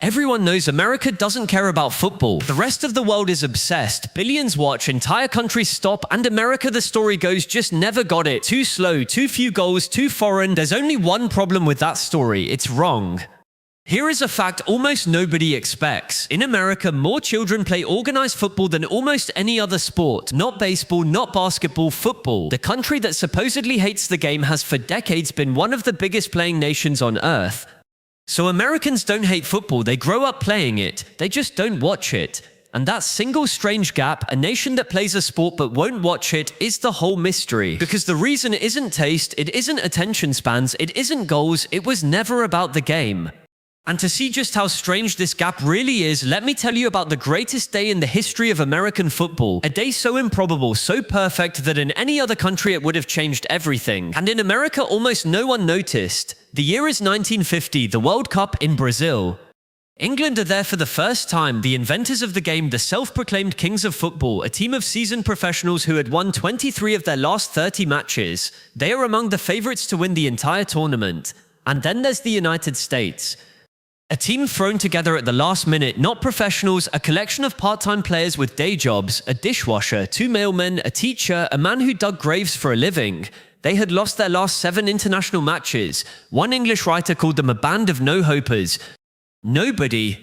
Everyone knows America doesn't care about football. The rest of the world is obsessed. Billions watch, entire countries stop, and America, the story goes, just never got it. Too slow, too few goals, too foreign. There's only one problem with that story. It's wrong. Here is a fact almost nobody expects. In America, more children play organized football than almost any other sport. Not baseball, not basketball, football. The country that supposedly hates the game has for decades been one of the biggest playing nations on earth. So Americans don't hate football, they grow up playing it. They just don't watch it. And that single strange gap, a nation that plays a sport but won't watch it, is the whole mystery. Because the reason isn't taste, it isn't attention spans, it isn't goals, it was never about the game. And to see just how strange this gap really is, let me tell you about the greatest day in the history of American football. A day so improbable, so perfect that in any other country it would have changed everything. And in America, almost no one noticed. The year is 1950, the World Cup in Brazil. England are there for the first time, the inventors of the game, the self-proclaimed kings of football, a team of seasoned professionals who had won 23 of their last 30 matches. They are among the favorites to win the entire tournament. And then there's the United States. A team thrown together at the last minute, not professionals, a collection of part-time players with day jobs, a dishwasher, 2 mailmen, a teacher, a man who dug graves for a living. They had lost their last 7 international matches. One English writer called them a band of no-hopers. Nobody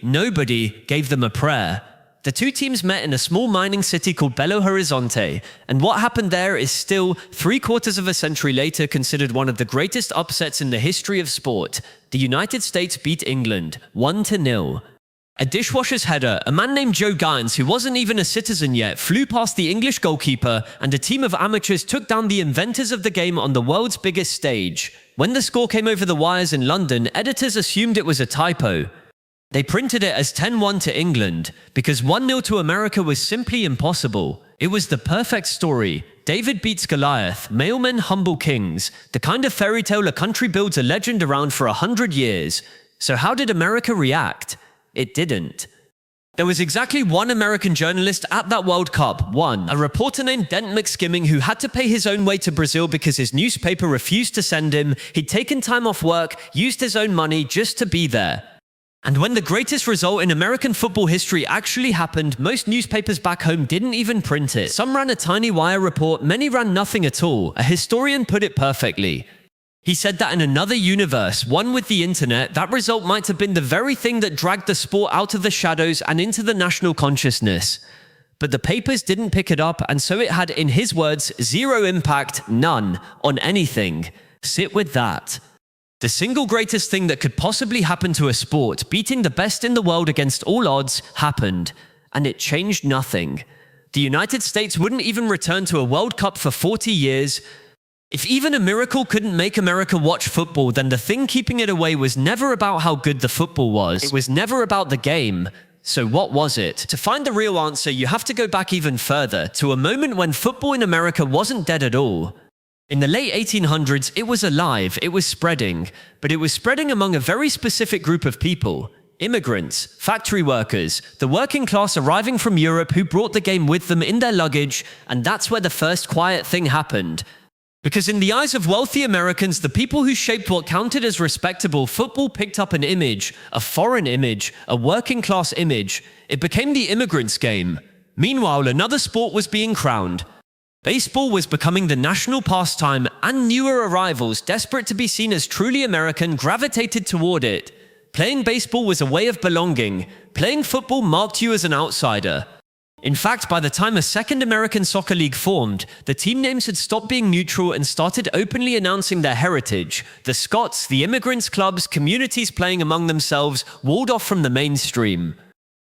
gave them a prayer. The two teams met in a small mining city called Belo Horizonte, and what happened there is still, 3/4 of a century later, considered one of the greatest upsets in the history of sport. The United States beat England, 1-0. A dishwasher's header, a man named Joe Gaines, who wasn't even a citizen yet, flew past the English goalkeeper, and a team of amateurs took down the inventors of the game on the world's biggest stage. When the score came over the wires in London, editors assumed it was a typo. They printed it as 10-1 to England, because 1-0 to America was simply impossible. It was the perfect story. David beats Goliath, mailmen humble kings, the kind of fairy tale a country builds a legend around for 100 years. So how did America react? It didn't. There was exactly one American journalist at that World Cup, one. A reporter named Dent McSkimming who had to pay his own way to Brazil because his newspaper refused to send him. He'd taken time off work, used his own money just to be there. And when the greatest result in American football history actually happened, most newspapers back home didn't even print it. Some ran a tiny wire report, many ran nothing at all. A historian put it perfectly. He said that in another universe, one with the internet, that result might have been the very thing that dragged the sport out of the shadows and into the national consciousness. But the papers didn't pick it up, and so it had, in his words, zero impact, none, on anything. Sit with that. The single greatest thing that could possibly happen to a sport, beating the best in the world against all odds, happened. And it changed nothing. The United States wouldn't even return to a World Cup for 40 years. If even a miracle couldn't make America watch football, then the thing keeping it away was never about how good the football was. It was never about the game. So what was it? To find the real answer, you have to go back even further, to a moment when football in America wasn't dead at all. In the late 1800s, it was alive, it was spreading, but it was spreading among a very specific group of people. Immigrants, factory workers, the working class arriving from Europe who brought the game with them in their luggage, and that's where the first quiet thing happened. Because in the eyes of wealthy Americans, the people who shaped what counted as respectable, football picked up an image, a foreign image, a working class image. It became the immigrants' game. Meanwhile, another sport was being crowned. Baseball was becoming the national pastime, and newer arrivals, desperate to be seen as truly American, gravitated toward it. Playing baseball was a way of belonging. Playing football marked you as an outsider. In fact, by the time a second American soccer league formed, the team names had stopped being neutral and started openly announcing their heritage. The Scots, the immigrants' clubs, communities playing among themselves, walled off from the mainstream.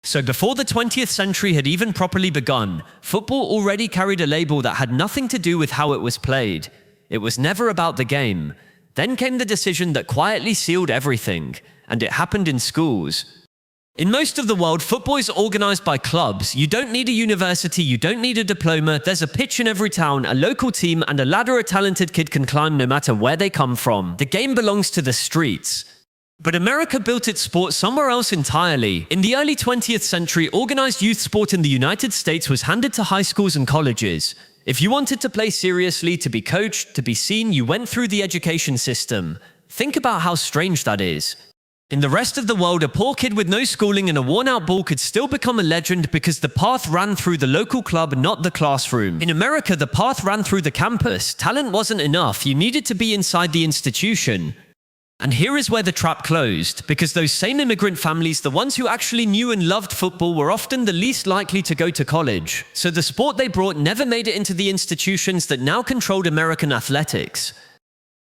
So before the 20th century had even properly begun, football already carried a label that had nothing to do with how it was played. It was never about the game. Then came the decision that quietly sealed everything, and it happened in schools. In most of the world, football is organized by clubs. You don't need a university, you don't need a diploma, there's a pitch in every town, a local team, and a ladder a talented kid can climb no matter where they come from. The game belongs to the streets. But America built its sport somewhere else entirely. In the early 20th century, organized youth sport in the United States was handed to high schools and colleges. If you wanted to play seriously, to be coached, to be seen, you went through the education system. Think about how strange that is. In the rest of the world, a poor kid with no schooling and a worn-out ball could still become a legend because the path ran through the local club, not the classroom. In America, the path ran through the campus. Talent wasn't enough. You needed to be inside the institution. And here is where the trap closed, because those same immigrant families, the ones who actually knew and loved football, were often the least likely to go to college. So the sport they brought never made it into the institutions that now controlled American athletics.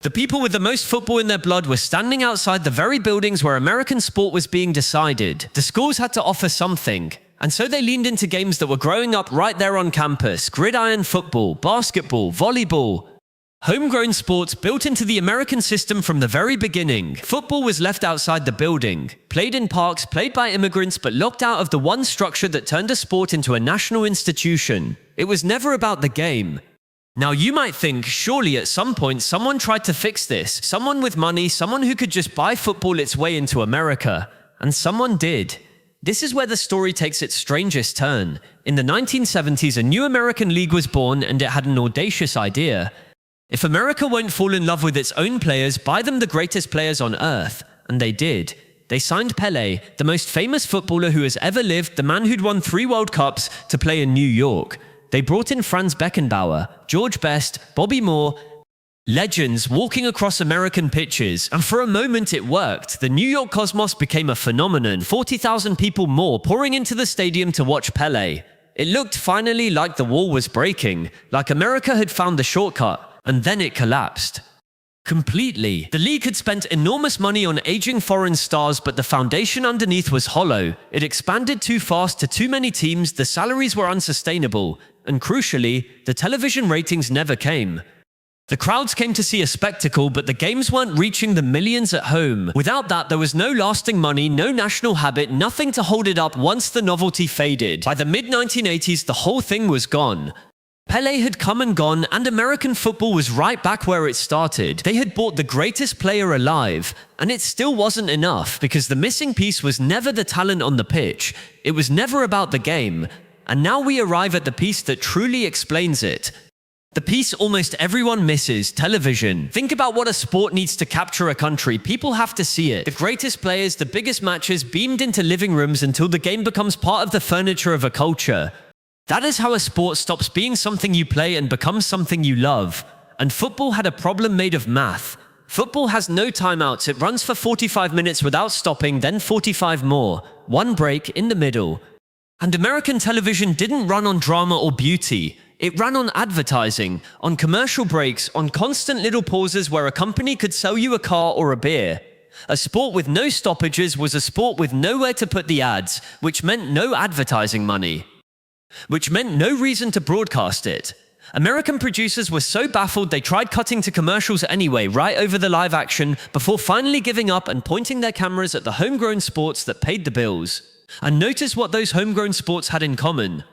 The people with the most football in their blood were standing outside the very buildings where American sport was being decided. The schools had to offer something, and so they leaned into games that were growing up right there on campus: gridiron football, basketball, volleyball. Homegrown sports built into the American system from the very beginning. Football was left outside the building, played in parks, played by immigrants, but locked out of the one structure that turned a sport into a national institution. It was never about the game. Now you might think, surely at some point someone tried to fix this. Someone with money, someone who could just buy football its way into America. And someone did. This is where the story takes its strangest turn. In the 1970s, a new American league was born, and it had an audacious idea. If America won't fall in love with its own players, buy them the greatest players on earth. And they did. They signed Pelé, the most famous footballer who has ever lived, the man who'd won 3 World Cups, to play in New York. They brought in Franz Beckenbauer, George Best, Bobby Moore, legends walking across American pitches, and for a moment it worked. The New York Cosmos became a phenomenon, 40,000 people more pouring into the stadium to watch Pelé. It looked finally like the wall was breaking, like America had found the shortcut, and then it collapsed. Completely. The league had spent enormous money on aging foreign stars, but the foundation underneath was hollow. It expanded too fast to too many teams, the salaries were unsustainable, and crucially, the television ratings never came. The crowds came to see a spectacle, but the games weren't reaching the millions at home. Without that, there was no lasting money, no national habit, nothing to hold it up once the novelty faded. By the mid-1980s, the whole thing was gone. Pelé had come and gone, and American football was right back where it started. They had bought the greatest player alive, and it still wasn't enough, because the missing piece was never the talent on the pitch. It was never about the game. And now we arrive at the piece that truly explains it. The piece almost everyone misses: television. Think about what a sport needs to capture a country. People have to see it. The greatest players, the biggest matches, beamed into living rooms until the game becomes part of the furniture of a culture. That is how a sport stops being something you play and becomes something you love. And football had a problem made of math. Football has no timeouts. It runs for 45 minutes without stopping, then 45 more. One break in the middle. And American television didn't run on drama or beauty. It ran on advertising, on commercial breaks, on constant little pauses where a company could sell you a car or a beer. A sport with no stoppages was a sport with nowhere to put the ads, which meant no advertising money. Which meant no reason to broadcast it. American producers were so baffled they tried cutting to commercials anyway, right over the live action, before finally giving up and pointing their cameras at the homegrown sports that paid the bills. And notice what those homegrown sports had in common.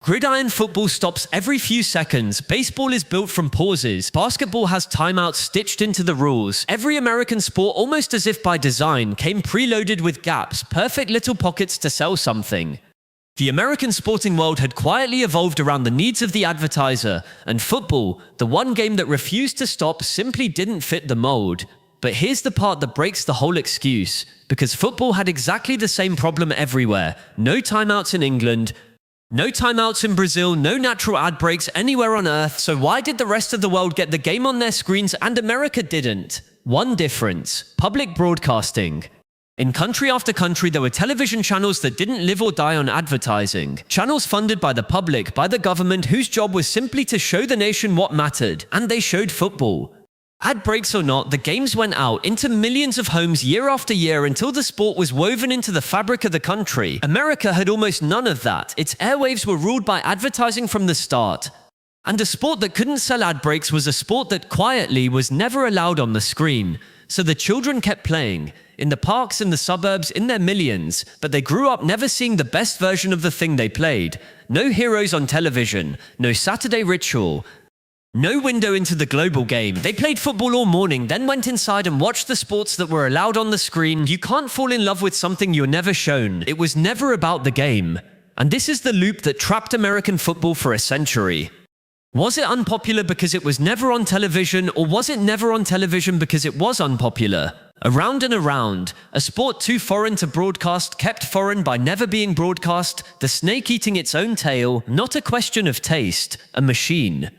Gridiron football stops every few seconds. Baseball is built from pauses. Basketball has timeouts stitched into the rules. Every American sport, almost as if by design, came preloaded with gaps, perfect little pockets to sell something. The American sporting world had quietly evolved around the needs of the advertiser, and football, the one game that refused to stop, simply didn't fit the mold. But here's the part that breaks the whole excuse, because football had exactly the same problem everywhere. No timeouts in England, no timeouts in Brazil, no natural ad breaks anywhere on earth. So why did the rest of the world get the game on their screens and America didn't? One difference: public broadcasting. In country after country, there were television channels that didn't live or die on advertising. Channels funded by the public, by the government, whose job was simply to show the nation what mattered. And they showed football. Ad breaks or not, the games went out into millions of homes year after year until the sport was woven into the fabric of the country. America had almost none of that. Its airwaves were ruled by advertising from the start. And a sport that couldn't sell ad breaks was a sport that quietly was never allowed on the screen. So the children kept playing, in the parks, in the suburbs, in their millions, but they grew up never seeing the best version of the thing they played. No heroes on television, no Saturday ritual, no window into the global game. They played football all morning, then went inside and watched the sports that were allowed on the screen. You can't fall in love with something you're never shown. It was never about the game. And this is the loop that trapped American football for a century. Was it unpopular because it was never on television, or was it never on television because it was unpopular? Around and around, a sport too foreign to broadcast, kept foreign by never being broadcast, the snake eating its own tail, not a question of taste, a machine.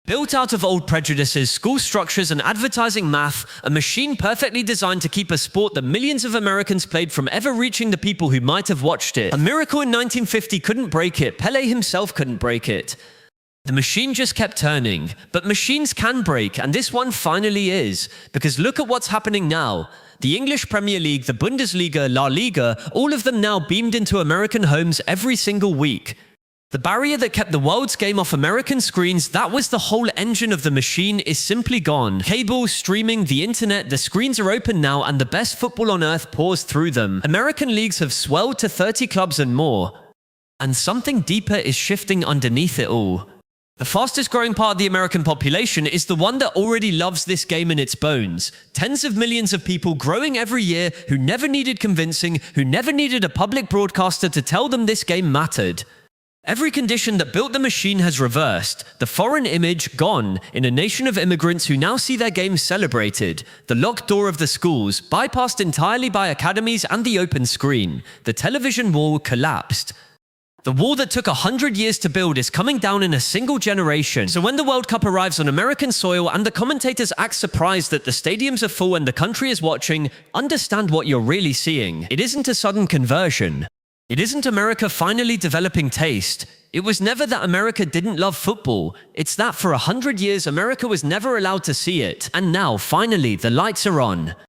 Built out of old prejudices, school structures, and advertising math, a machine perfectly designed to keep a sport that millions of Americans played from ever reaching the people who might have watched it. A miracle in 1950 couldn't break it, Pelé himself couldn't break it. The machine just kept turning, but machines can break, and this one finally is, because look at what's happening now. The English Premier League, the Bundesliga, La Liga, all of them now beamed into American homes every single week. The barrier that kept the world's game off American screens, that was the whole engine of the machine, is simply gone. Cable, streaming, the internet, the screens are open now, and the best football on earth pours through them. American leagues have swelled to 30 clubs and more. And something deeper is shifting underneath it all. The fastest growing part of the American population is the one that already loves this game in its bones. Tens of millions of people growing every year who never needed convincing, who never needed a public broadcaster to tell them this game mattered. Every condition that built the machine has reversed, the foreign image gone, in a nation of immigrants who now see their games celebrated, the locked door of the schools, bypassed entirely by academies and the open screen. The television wall collapsed. The wall that took 100 years to build is coming down in a single generation. So when the World Cup arrives on American soil and the commentators act surprised that the stadiums are full and the country is watching, understand what you're really seeing. It isn't a sudden conversion. It isn't America finally developing taste. It was never that America didn't love football. It's that for 100 years America was never allowed to see it. And now, finally, the lights are on.